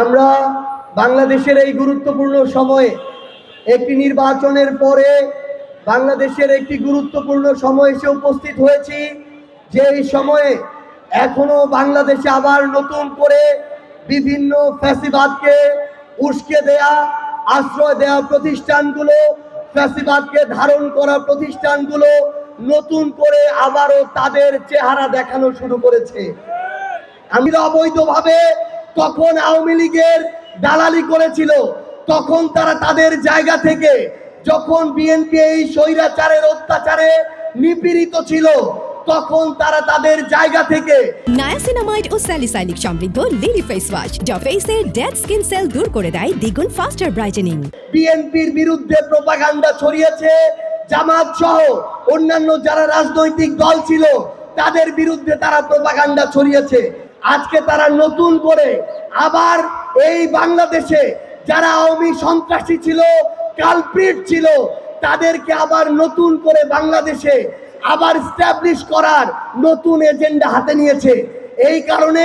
আমরা বাংলাদেশের এই গুরুত্বপূর্ণ সময়ে একটি নির্বাচনের পরে বাংলাদেশের একটি গুরুত্বপূর্ণ সময় এসে উপস্থিত হয়েছি, যে এই সময়ে এখনো বাংলাদেশে আবার নতুন করে বিভিন্ন ফ্যাসিবাদকে উস্কে দেয়া, আশ্রয় দেয়া প্রতিষ্ঠানগুলো, ফ্যাসিবাদকে ধারণ করা প্রতিষ্ঠানগুলো নতুন করে আবারও তাদের চেহারা দেখানো শুরু করেছে। আমি অবৈধভাবে তখন আওয়ামী লীগের দালালি করেছিল, তখন তারা তাদের জায়গা থেকে, যখন বিএনপি এই স্বৈরাচারের অত্যাচারে নিপীড়িত ছিল, তখন তারা তাদের জায়গা থেকে নায়াসিনামাইড ও স্যালিসাইলিক সমৃদ্ধ লিলি ফেস ওয়াশ যা ফেসের ডেড স্কিন সেল দূর করে দেয় দ্বিগুণ ফাস্টার ব্রাইটেনিং। বিএনপির বিরুদ্ধে প্রোপাগান্ডা ছড়িয়েছে, জামাত সহ অন্যান্য যারা রাজনৈতিক দল ছিল তাদের বিরুদ্ধে তারা প্রোপাগান্ডা ছড়িয়েছে। আজকে তারা নতুন করে আবার এই বাংলাদেশে যারা আওয়ামী সন্ত্রাসী ছিল, কালপ্রিট ছিল, তাদেরকে আবার নতুন করে বাংলাদেশে আবার স্ট্যাবলিশ করার নতুন এজেন্ডা হাতে নিয়েছে। এই কারণে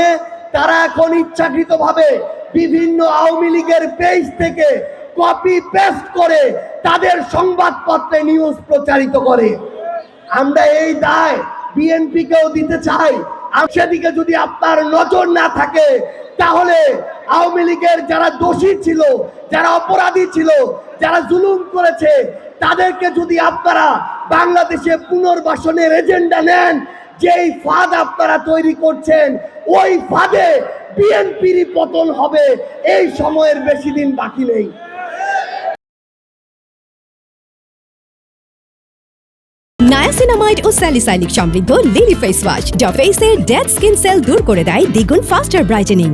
তারা এখন ইচ্ছাকৃতভাবে বিভিন্ন আওয়ামী লীগের পেজ থেকে কপি পেস্ট করে তাদের সংবাদপত্রে নিউজ প্রচারিত করে। আমরা এই দায় বিএনপিকেও দিতে চাই। সেদিকে যদি আপনার নজর না থাকে, তাহলে আওয়ামী লীগের যারা দোষী ছিল, যারা অপরাধী ছিল, যারা জুলুম করেছে, তাদেরকে যদি আপনারা বাংলাদেশে পুনর্বাসনের এজেন্ডা নেন, যেই ফাঁদ আপনারা তৈরি করছেন, ওই ফাঁদে বিএনপির পতন হবে। এই সময়ের বেশি দিন বাকি নেই। নায়াসিনামাইড ও স্যালিসাইলিক সমৃদ্ধ লিলি ফেস ওয়াশ যা ফেসের ডেড স্কিন সেল দূর করে দেয় দ্বিগুণ ফাস্টার ব্রাইটেনিং।